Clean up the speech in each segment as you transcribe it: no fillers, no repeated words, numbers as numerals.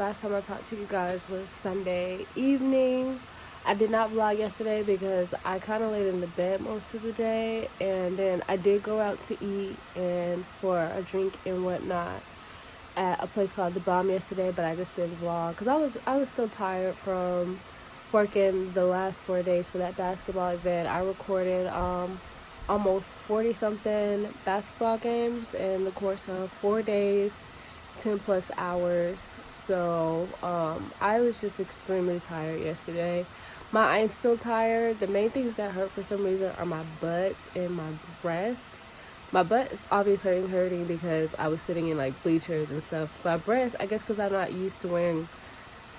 last time I talked to you guys was Sunday evening. I did not vlog yesterday because I kind of laid in the bed most of the day, and then I did go out to eat and for a drink and whatnot at a place called The Bomb yesterday, but I just didn't vlog because I was still tired from working the last 4 days for that basketball event. I recorded almost 40 something basketball games in the course of 4 days, 10 plus hours. So I was just extremely tired yesterday. I'm still tired. The main things that hurt for some reason are my butt and my breast. My butt is obviously hurting because I was sitting in like bleachers and stuff. My breast, I guess because I'm not used to wearing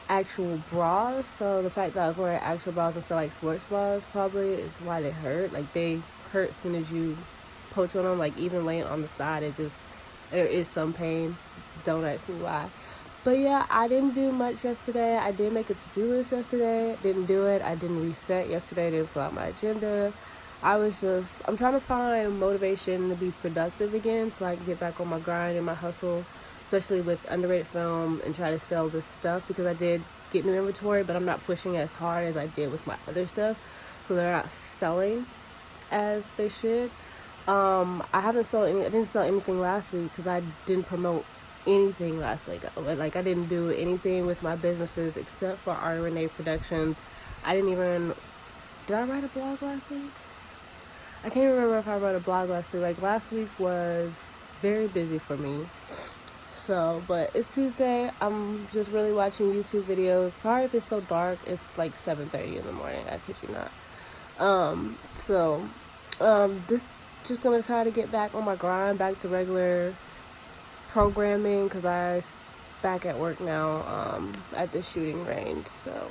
actual bras, so the fact that I was wearing actual bras instead of like sports bras probably is why they hurt. Like they hurt as soon as you poach on them. Like even laying on the side, there is some pain. Don't ask me why. But yeah, I didn't do much yesterday. I did make a to-do list yesterday. Didn't do it. I didn't reset yesterday. Didn't fill out my agenda. I'm trying to find motivation to be productive again so I can get back on my grind and my hustle, especially with underrated film, and try to sell this stuff because I did get new inventory, but I'm not pushing as hard as I did with my other stuff, so they're not selling as they should. I didn't sell anything last week because I didn't promote anything last week. Like I didn't do anything with my businesses except for Ari Renee Productions. Did I write a blog last week? I can't remember if I wrote a blog last week. Like last week was very busy for me. So, but it's Tuesday. I'm just really watching YouTube videos. Sorry if it's so dark. It's like 7:30 in the morning. I kid you not. This just gonna try to get back on my grind, back to regular programming because I back at work now at the shooting range. So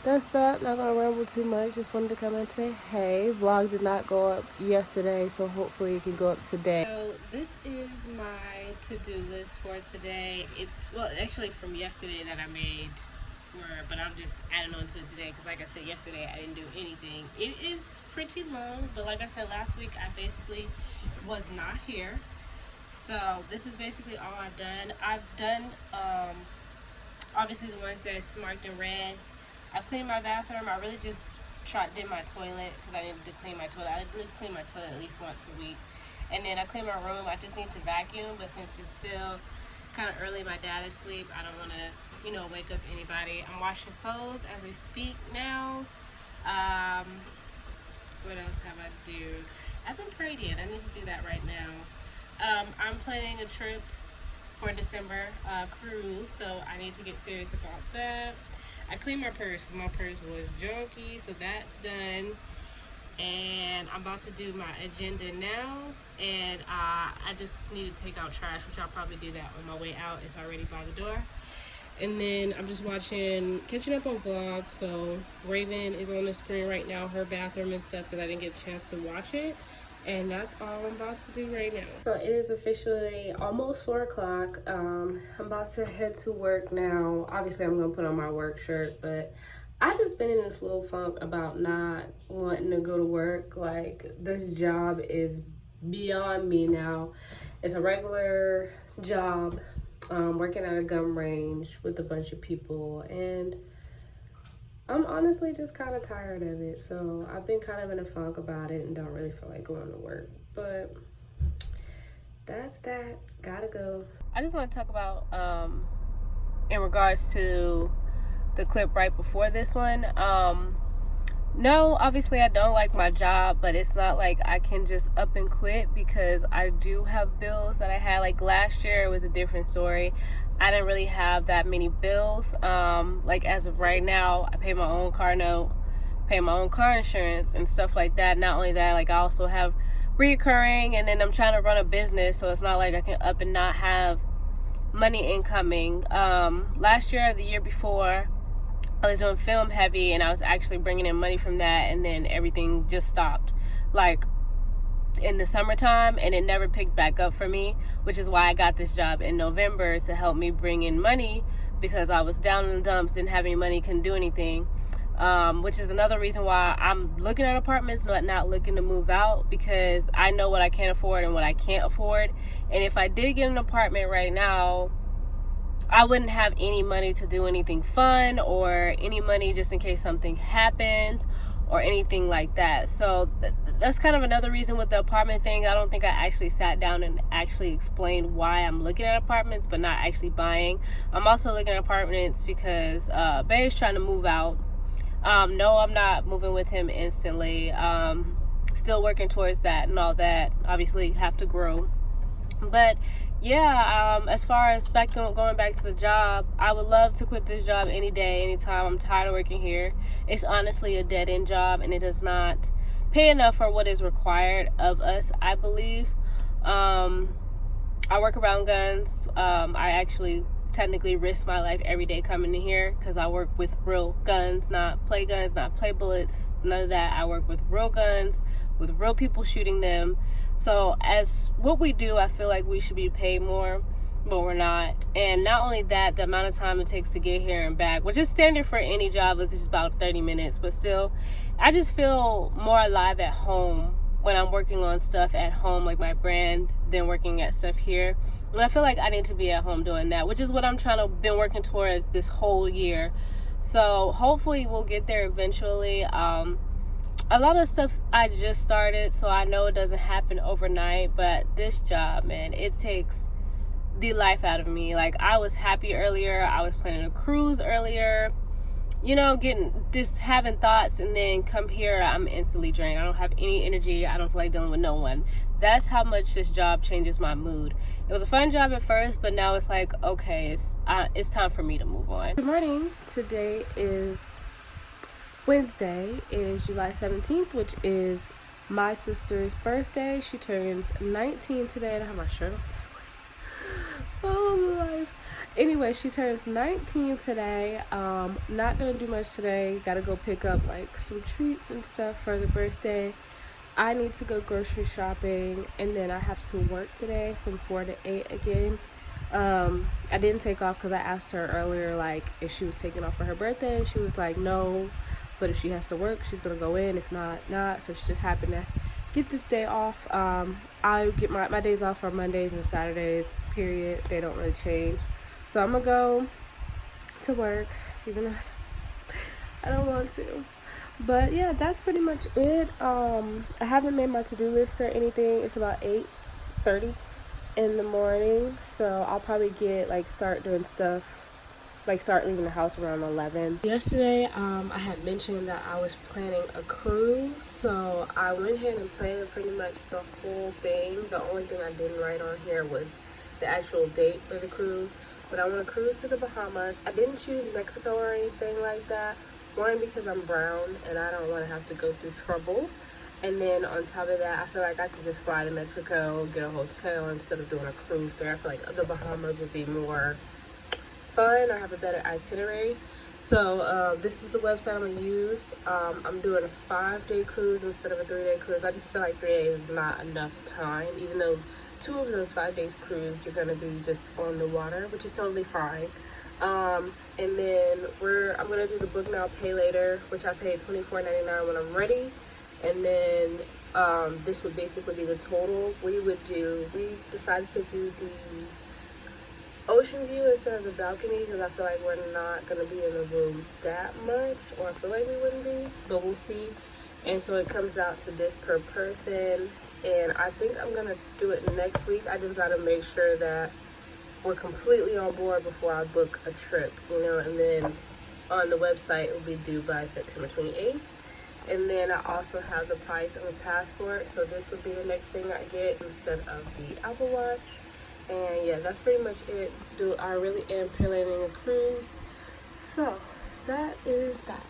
that's that. Not gonna ramble too much. Just wanted to come and say hey. Vlog did not go up yesterday, so hopefully it can go up today. So this is my to-do list for today. It's actually from yesterday that I made but I'm just adding on to it today because like I said yesterday I didn't do anything. It is pretty long, but like I said last week I basically was not here. So this is basically all I've done. I've done obviously the ones that's marked in red. I've cleaned my bathroom. I really just did my toilet because I needed to clean my toilet. I did clean my toilet at least once a week. And then I cleaned my room. I just need to vacuum, but since it's still kind of early, my dad is asleep, I don't want to, wake up anybody. I'm washing clothes as we speak now. What else have I do? I haven't prayed yet. I need to do that right now. I'm planning a trip for December, cruise, so I need to get serious about that. I cleaned my purse because my purse was junky, so that's done. And I'm about to do my agenda now, and I just need to take out trash, which I'll probably do that on my way out. It's already by the door. And then I'm just catching up on vlogs. So Raven is on the screen right now, her bathroom and stuff, because I didn't get a chance to watch it. And that's all I'm about to do right now. So it is officially almost 4 o'clock. I'm about to head to work now. Obviously I'm gonna put on my work shirt, but I just been in this little funk about not wanting to go to work. Like this job is beyond me now. It's a regular job, working at a gun range with a bunch of people, and I'm honestly just kind of tired of it. So I've been kind of in a funk about it and don't really feel like going to work. But that's that. Gotta go. I just want to talk about in regards to the clip right before this one. No, obviously I don't like my job, but it's not like I can just up and quit because I do have bills that I had. Like last year it was a different story. I didn't really have that many bills. Like as of right now, I pay my own car note, pay my own car insurance and stuff like that. Not only that, like I also have reoccurring, and then I'm trying to run a business, so it's not like I can up and not have money incoming. Last year or the year before, I was doing film heavy and I was actually bringing in money from that, and then everything just stopped like in the summertime, and it never picked back up for me, which is why I got this job in November to help me bring in money, because I was down in the dumps, didn't have any money, couldn't do anything. Which is another reason why I'm looking at apartments, but not looking to move out, because I know what I can afford and what I can't afford. And if I did get an apartment right now, I wouldn't have any money to do anything fun or any money just in case something happened or anything like that. So that's kind of another reason with the apartment thing. I don't think I actually sat down and actually explained why I'm looking at apartments but not actually buying. I'm also looking at apartments because Bay is trying to move out. No, I'm not moving with him instantly. Still working towards that and all that. Obviously have to grow. But yeah, as far as going back to the job, I would love to quit this job any day, anytime. I'm tired of working here. It's honestly a dead end job, and it does not pay enough for what is required of us, I believe. I work around guns. I actually technically risk my life every day coming in here because I work with real guns, not play guns, not play bullets, none of that. I work with real guns, with real people shooting them. So as what we do, I feel like we should be paid more, but we're not. And not only that, the amount of time it takes to get here and back, which is standard for any job, is just about 30 minutes, but still, I just feel more alive at home when I'm working on stuff at home, like my brand, than working at stuff here. And I feel like I need to be at home doing that, which is what I'm trying to been working towards this whole year. So hopefully we'll get there eventually. A lot of stuff I just started, so I know it doesn't happen overnight, but this job, man, it takes the life out of me. Like, I was happy earlier, I was planning a cruise earlier, you know, having thoughts, and then come here, I'm instantly drained. I don't have any energy. I don't feel like dealing with no one. That's how much this job changes my mood. It was a fun job at first, but now it's like, okay, it's time for me to move on. Good morning. Today is Wednesday. It is July 17th, which is my sister's birthday. She turns 19 today, and I have my shirt on backwards. Oh, my life. Anyway, she turns 19 today. Not gonna do much today. Gotta go pick up like some treats and stuff for the birthday. I need to go grocery shopping, and then I have to work today from 4 to 8 again. I didn't take off because I asked her earlier, like, if she was taking off for her birthday, and she was like, no, but if she has to work, she's gonna go in. If not, not. So she just happened to get this day off. I get my days off are Mondays and Saturdays, period. They don't really change. So I'm gonna go to work, even though I don't want to. But yeah, that's pretty much it. I haven't made my to-do list or anything. It's about 8:30 in the morning, so I'll probably start doing stuff, start leaving the house around 11. Yesterday, I had mentioned that I was planning a cruise, so I went ahead and planned pretty much the whole thing. The only thing I didn't write on here was the actual date for the cruise. But I want to cruise to the Bahamas. I didn't choose Mexico or anything like that. One, because I'm brown and I don't want to have to go through trouble. And then on top of that, I feel like I could just fly to Mexico, get a hotel instead of doing a cruise there. I feel like the Bahamas would be more fun or have a better itinerary. So this is the website I'm going to use. I'm doing a 5-day cruise instead of a 3-day cruise. I just feel like 3 days is not enough time, even though 2 of those 5 days cruise you're going to be just on the water, which is totally fine. And then I'm going to do the book now, pay later, which I paid $24.99 when I'm ready. And then this would basically be the total. We decided to do the ocean view instead of the balcony because I feel like we're not going to be in the room that much, or I feel like we wouldn't be, but we'll see. And so it comes out to this per person, and I think I'm going to do it next week. I just got to make sure that we're completely on board before I book a trip, you know, and then on the website it will be due by September 28th. And then I also have the price of a passport, so this would be the next thing I get instead of the Apple Watch. And yeah, that's pretty much it. I really am planning a cruise. So that is that.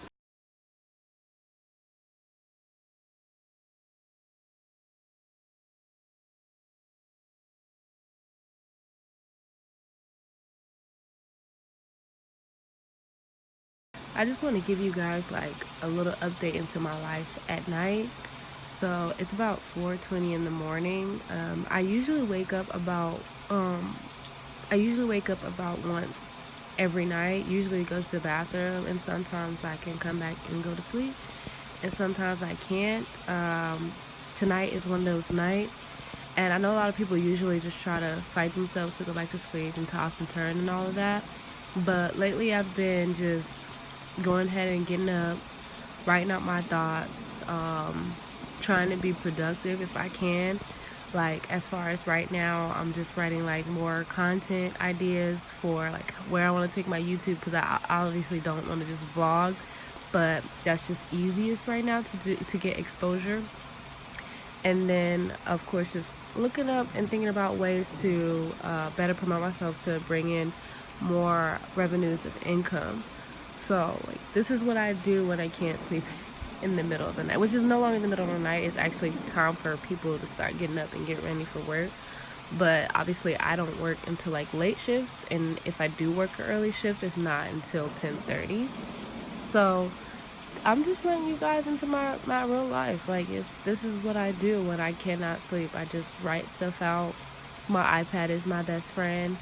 I just want to give you guys like a little update into my life at night. So it's about 4:20 in the morning. I usually wake up about once every night. Usually goes to the bathroom, and sometimes I can come back and go to sleep, and sometimes I can't. Tonight is one of those nights, And I know a lot of people usually just try to fight themselves to go back to sleep and toss and turn and all of that. But lately I've been just going ahead and getting up, writing out my thoughts, trying to be productive if I can. Like as far as right now, I'm just writing like more content ideas for like where I want to take my YouTube, because I obviously don't want to just vlog, but that's just easiest right now to get exposure. And then of course just looking up and thinking about ways to better promote myself to bring in more revenues of income. So like this is what I do when I can't sleep in the middle of the night, which is no longer the middle of the night. It's actually time for people to start getting up and get ready for work. But obviously I don't work until like late shifts, and if I do work an early shift, it's not until 10:30. So I'm just letting you guys into my real life. Like this is what I do when I cannot sleep. I just write stuff out. My iPad is my best friend,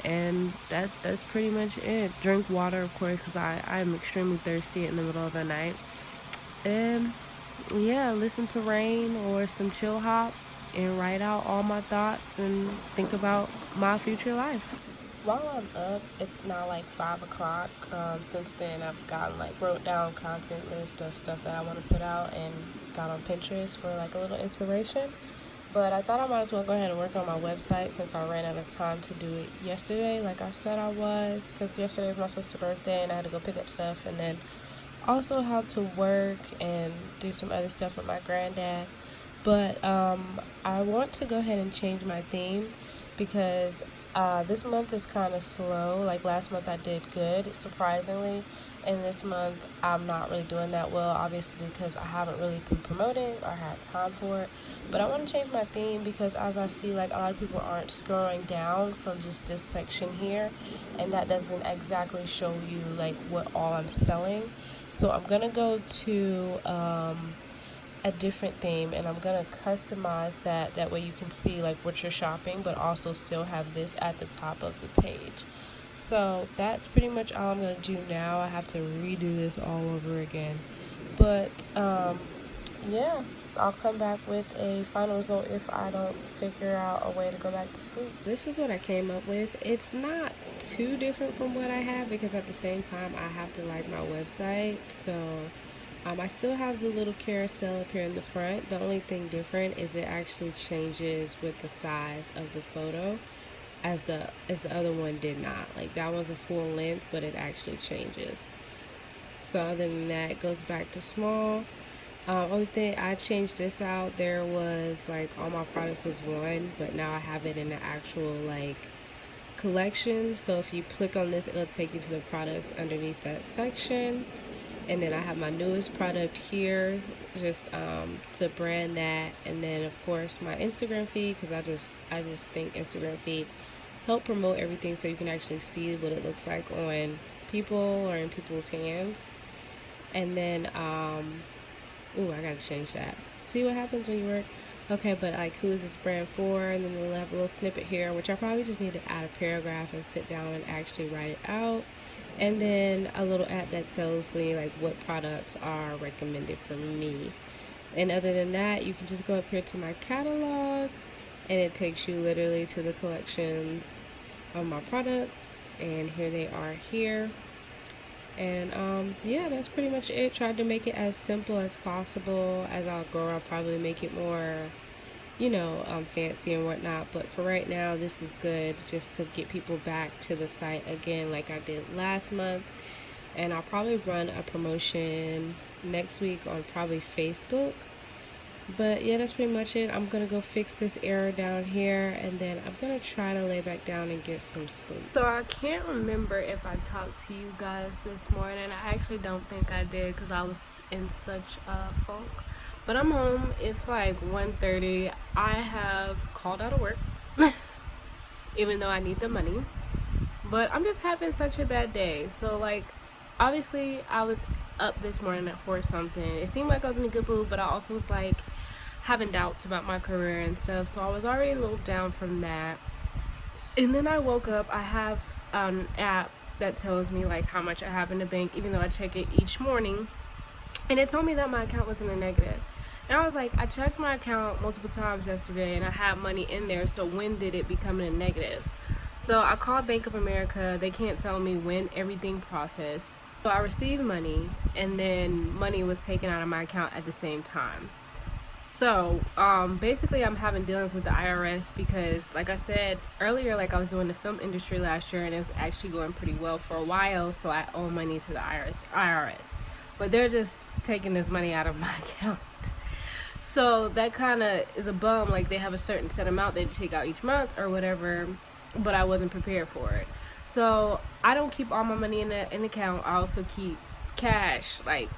and that's pretty much it. Drink water, of course, because I'm extremely thirsty in the middle of the night. And yeah, listen to rain or some chill hop and write out all my thoughts and think about my future life. While I'm up, it's now like 5 o'clock. Since then, I've gotten like wrote down content list of stuff that I want to put out and got on Pinterest for like a little inspiration. But I thought I might as well go ahead and work on my website since I ran out of time to do it yesterday, like I said I was, because yesterday was my sister's birthday and I had to go pick up stuff, and then also how to work and do some other stuff with my granddad. But I want to go ahead and change my theme because this month is kind of slow. Like last month I did good, surprisingly, and this month I'm not really doing that well, obviously because I haven't really been promoting or had time for it. But I want to change my theme because as I see, like a lot of people aren't scrolling down from just this section here, and that doesn't exactly show you like what all I'm selling. So I'm gonna go to a different theme, and I'm gonna customize that way you can see like what you're shopping, but also still have this at the top of the page. So that's pretty much all I'm gonna do now. I have to redo this all over again, but yeah, I'll come back with a final result if I don't figure out a way to go back to sleep. This is what I came up with. It's not too different from what I have because at the same time I have to like my website. So I still have the little carousel up here in the front. The only thing different is it actually changes with the size of the photo as the other one did not. Like that one's a full length, but it actually changes. So other than that, it goes back to small. Only thing I changed this out, there was like all my products was one, but now I have it in the actual like collection. So if you click on this, it'll take you to the products underneath that section. And then I have my newest product here, just to brand that. And then of course my Instagram feed, because I just think Instagram feed help promote everything so you can actually see what it looks like on people or in people's hands. And then ooh, I gotta change that. See what happens when you work. Okay, but like who is this brand for? And then they'll have a little snippet here, which I probably just need to add a paragraph and sit down and actually write it out. And then a little app that tells me like what products are recommended for me. And other than that, you can just go up here to my catalog, and it takes you literally to the collections of my products, and here they are here. And yeah, that's pretty much it. Tried to make it as simple as possible. As I'll grow, I'll probably make it more, fancy and whatnot. But for right now, this is good just to get people back to the site again like I did last month. And I'll probably run a promotion next week on probably Facebook. But yeah, that's pretty much it. I'm gonna go fix this error down here, and then I'm gonna try to lay back down and get some sleep. So I can't remember if I talked to you guys this morning. I actually don't think I did because I was in such a funk. But I'm home. It's like 1:30. I have called out of work, even though I need the money. But I'm just having such a bad day. So like, obviously I was up this morning at 4 something. It seemed like I was in a good mood, but I also was like having doubts about my career and stuff. So I was already a little down from that. And then I woke up. I have an app that tells me like how much I have in the bank, even though I check it each morning. And it told me that my account was in a negative. And I was like, I checked my account multiple times yesterday and I had money in there, so when did it become a negative? So I called Bank of America. They can't tell me when everything processed. So I received money, and then money was taken out of my account at the same time. So basically, I'm having dealings with the IRS because, like I said earlier, like I was doing the film industry last year, and it was actually going pretty well for a while. So I owe money to the IRS, but they're just taking this money out of my account. So that kind of is a bum. Like they have a certain set amount they take out each month or whatever, but I wasn't prepared for it. So I don't keep all my money in the account. I also keep cash like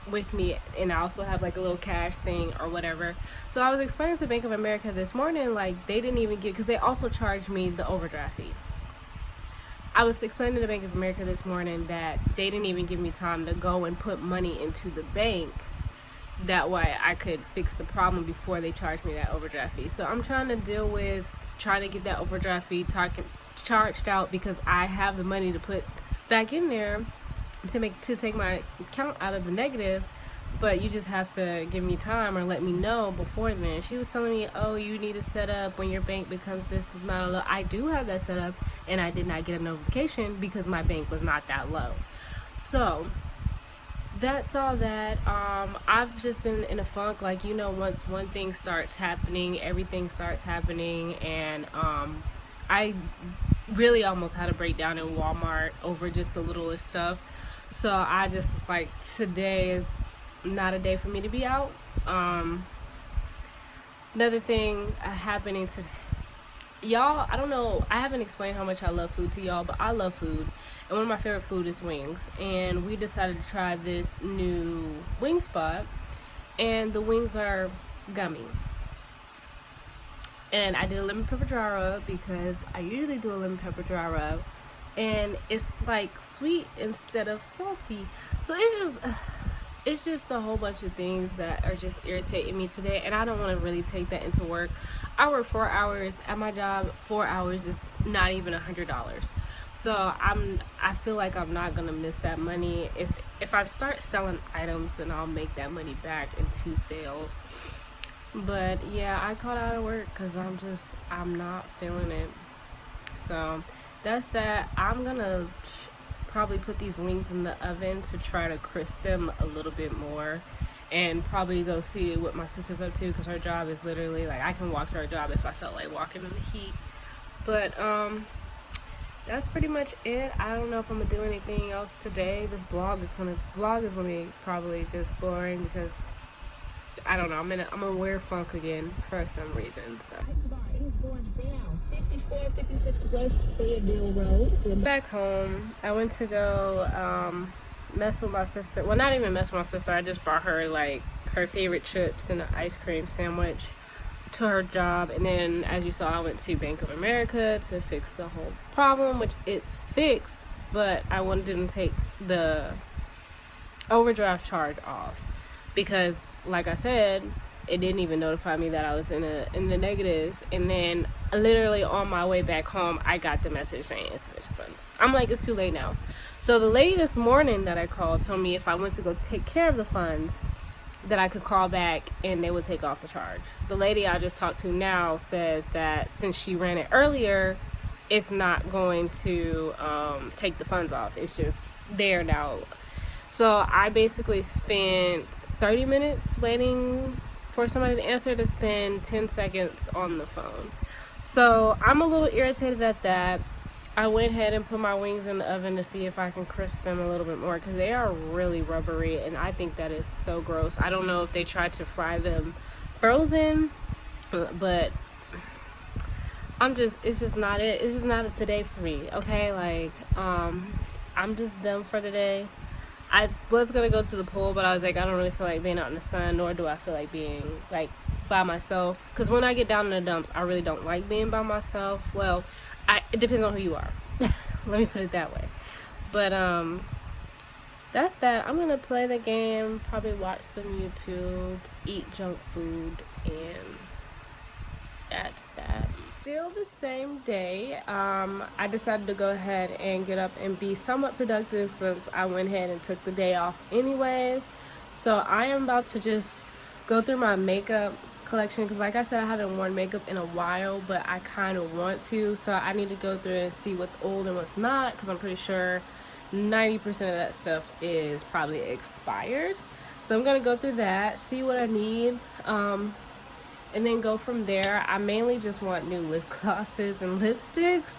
with me, and I also have like a little cash thing or whatever. So I was explaining to Bank of America this morning, like they didn't even give, because they also charged me the overdraft fee. I was explaining to Bank of America this morning that they didn't even give me time to go and put money into the bank. That way I could fix the problem before they charged me that overdraft fee. So I'm trying to deal with trying to get that overdraft fee charged out, because I have the money to put back in there to take my account out of the negative, but you just have to give me time or let me know before then. She was telling me, oh, you need to set up when your bank becomes this amount of low. I do have that set up, and I did not get a notification because my bank was not that low. So that's all that. I've just been in a funk, like, you know, once one thing starts happening, everything starts happening. And I really almost had a breakdown in Walmart over just the littlest stuff. So I just was like, today is not a day for me to be out. Another thing happening to y'all, I don't know, I haven't explained how much I love food to y'all, but I love food, and one of my favorite food is wings. And we decided to try this new wing spot, and the wings are gummy. And I did a lemon pepper dry rub because I usually do a lemon pepper dry rub, and it's like sweet instead of salty. So it's just a whole bunch of things that are just irritating me today, and I don't want to really take that into work. I work 4 hours at my job. 4 hours is not even $100. So I feel like I'm not gonna miss that money. If I start selling items, then I'll make that money back in 2 sales. But yeah, I called out of work because I'm not feeling it. So that's that. I'm gonna probably put these wings in the oven to try to crisp them a little bit more, and probably go see what my sister's up to, because her job is literally like, I can walk to her job if I felt like walking in the heat. But that's pretty much it. I don't know if I'm gonna do anything else today. This vlog is gonna be probably just boring because I don't know. I'm in a weird funk again for some reason. So back home, I went to go mess with my sister. Well, not even mess with my sister. I just brought her like her favorite chips and an ice cream sandwich to her job. And then, as you saw, I went to Bank of America to fix the whole problem, which it's fixed. But I wanted to take the overdraft charge off because, like I said, it didn't even notify me that I was in the negatives. And then literally on my way back home, I got the message saying insufficient funds. I'm like, it's too late now. So the lady this morning that I called told me if I went to go take care of the funds, that I could call back and they would take off the charge. The lady I just talked to now says that since she ran it earlier, it's not going to take the funds off. It's just there now. So I basically spent 30 minutes waiting for somebody to answer, to spend 10 seconds on the phone. So I'm a little irritated at that. I went ahead and put my wings in the oven to see if I can crisp them a little bit more, because they are really rubbery and I think that is so gross. I don't know if they tried to fry them frozen, but it's just not it. It's just not a today for me, okay? Like, I'm just done for today. I was gonna go to the pool, but I was like, I don't really feel like being out in the sun, nor do I feel like being like by myself. Because when I get down in the dumps, I really don't like being by myself. Well, it depends on who you are. Let me put it that way. But that's that. I'm gonna play the game, probably watch some YouTube, eat junk food, and that's that. Still the same day, I decided to go ahead and get up and be somewhat productive since I went ahead and took the day off anyways. So I am about to just go through my makeup collection, because like I said, I haven't worn makeup in a while, but I kind of want to, so I need to go through and see what's old and what's not, because I'm pretty sure 90% of that stuff is probably expired. So I'm gonna go through that, see what I need, and then go from there. I mainly just want new lip glosses and lipsticks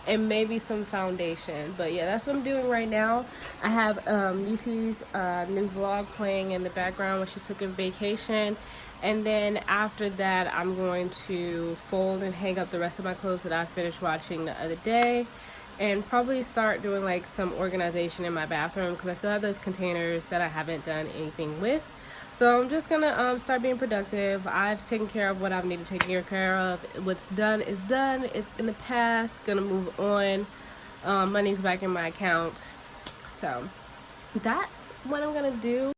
and maybe some foundation. But yeah, that's what I'm doing right now. I have Lucy's new vlog playing in the background when she took a vacation. And then after that, I'm going to fold and hang up the rest of my clothes that I finished watching the other day. And probably start doing like some organization in my bathroom, because I still have those containers that I haven't done anything with. So I'm just gonna start being productive. I've taken care of what I've needed to take care of. What's done is done. It's in the past. Gonna move on. Money's back in my account. So that's what I'm gonna do.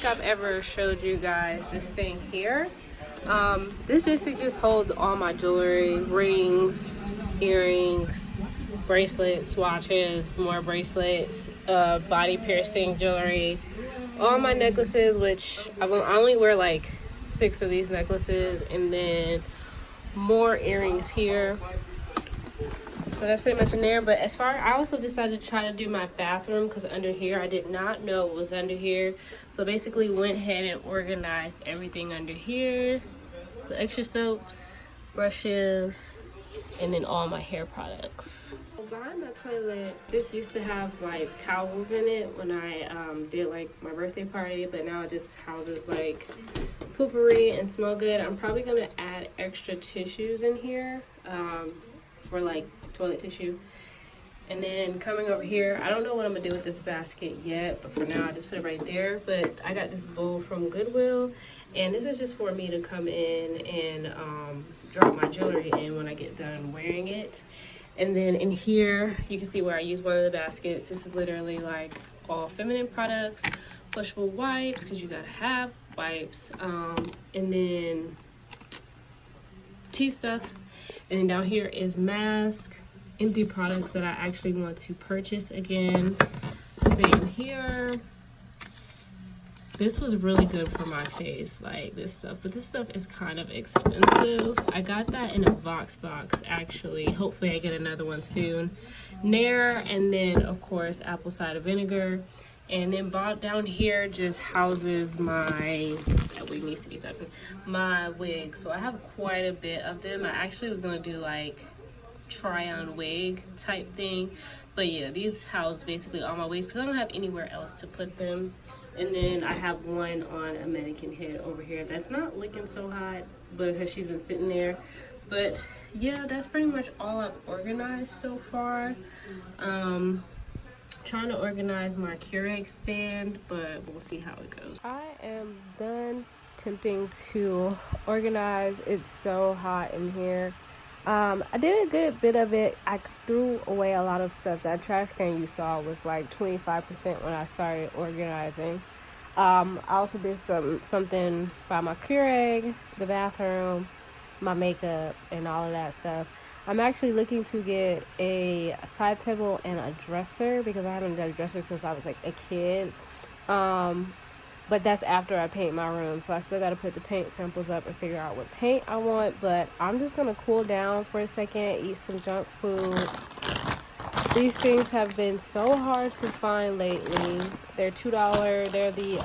I've ever showed you guys this thing here. This basically just holds all my jewelry, rings, earrings, bracelets, watches, more bracelets, body piercing jewelry, all my necklaces, which I only wear like 6 of these necklaces, and then more earrings here. So that's pretty much in there. But as far, I also decided to try to do my bathroom, because under here I did not know it was under here. So basically went ahead and organized everything under here. So extra soaps, brushes, and then all my hair products. Behind my toilet, this used to have like towels in it when I did like my birthday party, but now it just houses like poopery and smell good. I'm probably gonna add extra tissues in here for like toilet tissue. And then coming over here, I don't know what I'm gonna do with this basket yet, but for now I just put it right there. But I got this bowl from Goodwill, and this is just for me to come in and drop my jewelry in when I get done wearing it. And then in here you can see where I use one of the baskets. This is literally like all feminine products, flushable wipes, because you gotta have wipes, and then tea stuff. And then down here is mask, empty products that I actually want to purchase again. Same here. This was really good for my face, like this stuff, but this stuff is kind of expensive. I got that in a Vox box actually. Hopefully I get another one soon. Nair, and then of course apple cider vinegar. And then down here just houses my, that wig needs to be something, my wigs. So I have quite a bit of them. I actually was gonna do like try on wig type thing, but yeah, these house basically all my wigs because I don't have anywhere else to put them. And then I have one on a mannequin head over here that's not looking so hot because she's been sitting there. But yeah, that's pretty much all I've organized so far. Trying to organize my Keurig stand, but we'll see how it goes. I am done attempting to organize. It's so hot in here. I did a good bit of it. I threw away a lot of stuff. That trash can you saw was like 25% when I started organizing. I also did something by my Keurig, the bathroom, my makeup, and all of that stuff. I'm actually looking to get a side table and a dresser because I haven't done a dresser since I was like a kid. But that's after I paint my room, so I still got to put the paint samples up and figure out what paint I want. But I'm just going to cool down for a second, eat some junk food. These things have been so hard to find lately. They're $2. They're the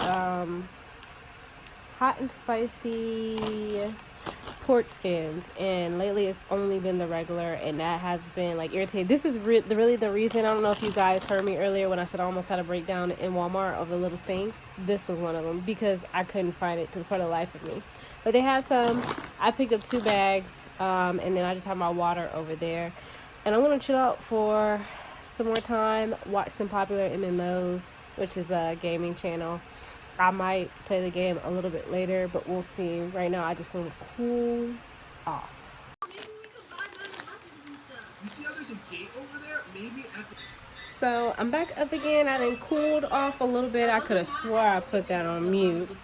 hot and spicy pork skins, and lately it's only been the regular, and that has been like irritating. This is really the reason. I don't know if you guys heard me earlier when I said I almost had a breakdown in Walmart of the little thing. This was one of them because I couldn't find it for the life of me. But they had some. I picked up 2 bags, and then I just have my water over there, and I'm gonna chill out for some more time, watch some popular MMOs, which is a gaming channel. I might play the game a little bit later, but we'll see. Right now, I just want to cool off. So I'm back up again. I done cooled off a little bit. I could have swore I put that on mute,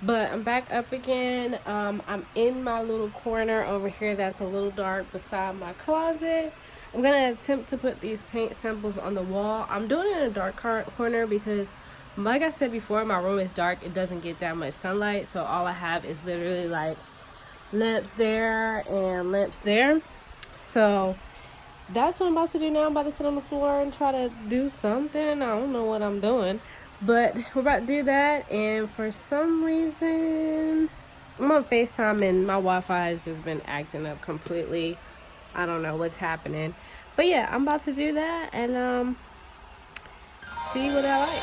but I'm back up again. I'm in my little corner over here that's a little dark beside my closet. I'm gonna attempt to put these paint samples on the wall. I'm doing it in a dark corner because, like I said before, my room is dark. It doesn't get that much sunlight, so all I have is literally like lamps there and lamps there. So that's what I'm about to do now. I'm about to sit on the floor and try to do something. I don't know what I'm doing, but we're about to do that. And for some reason, I'm on FaceTime and my Wi-Fi has just been acting up completely. I don't know what's happening, but yeah, I'm about to do that and see what I like.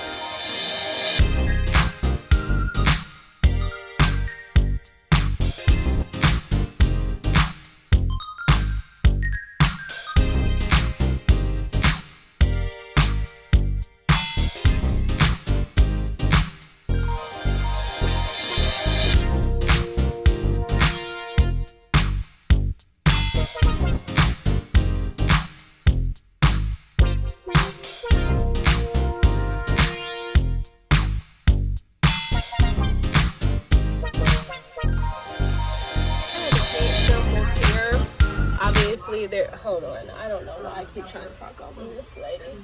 There, hold on, I don't know why I keep trying to talk over this lady,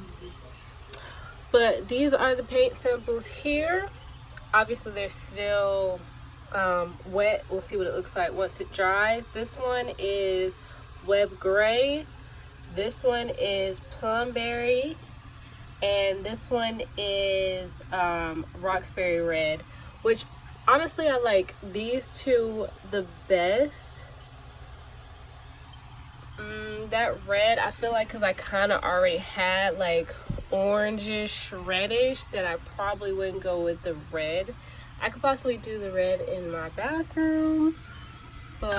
but these are the paint samples here. Obviously they're still wet. We'll see what it looks like once it dries. This one is web gray, this one is plumberry, and this one is roxbury red, which honestly I like these two the best. That red, I feel like because I kind of already had like orangish reddish, that I probably wouldn't go with the red. I could possibly do the red in my bathroom, but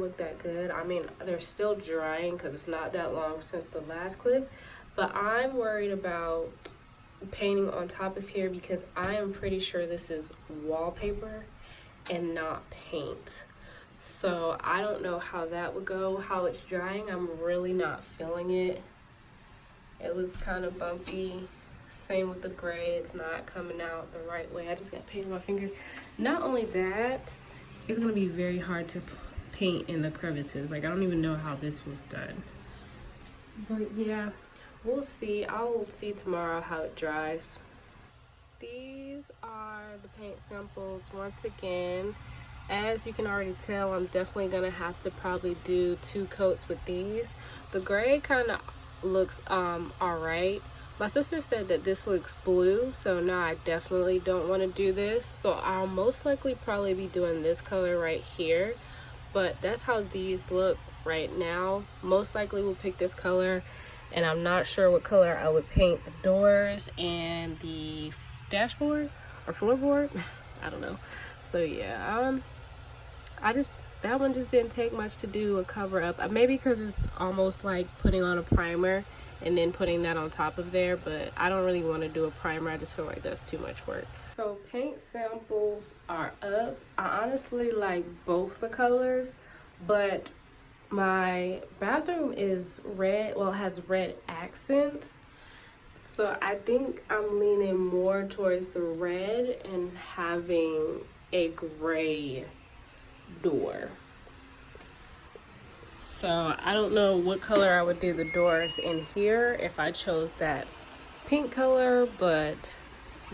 look that good. I mean, they're still drying because it's not that long since the last clip, but I'm worried about painting on top of here because I am pretty sure this is wallpaper and not paint. So I don't know how that would go, how it's drying. I'm really not feeling it. It looks kind of bumpy. Same with the gray, it's not coming out the right way. I just got paint on my fingers. Not only that, it's gonna be very hard to paint in the crevices. Like, I don't even know how this was done. But yeah, we'll see. I'll see tomorrow how it dries. These are the paint samples once again. As you can already tell, I'm definitely gonna have to probably do 2 coats with these. The gray kind of looks alright. My sister said that this looks blue, so now I definitely don't want to do this. So I'll most likely probably be doing this color right here, but that's how these look right now. Most likely we'll pick this color, and I'm not sure what color I would paint the doors and the dashboard or floorboard. I don't know. So yeah, that one just didn't take much to do a cover up. Maybe because it's almost like putting on a primer and then putting that on top of there, but I don't really want to do a primer. I just feel like that's too much work. So paint samples are up. I honestly like both the colors, but my bathroom is red, well, it has red accents. So I think I'm leaning more towards the red and having a gray door. So I don't know what color I would do the doors in here if I chose that pink color, but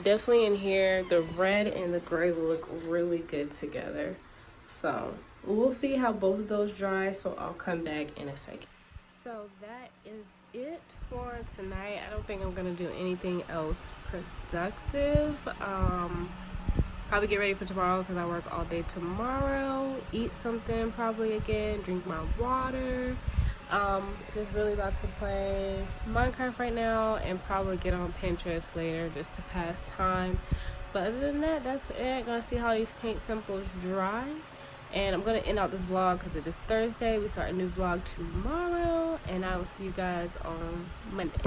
definitely in here the red and the gray will look really good together. So we'll see how both of those dry, so I'll come back in a second. So that is it for tonight. I don't think I'm gonna do anything else productive. Probably get ready for tomorrow because I work all day tomorrow. Eat something probably again, drink my water. Just really about to play Minecraft right now and probably get on Pinterest later just to pass time. But other than that, that's it. Gonna see how these paint samples dry. And I'm gonna end out this vlog because it is Thursday. We start a new vlog tomorrow, and I will see you guys on Monday.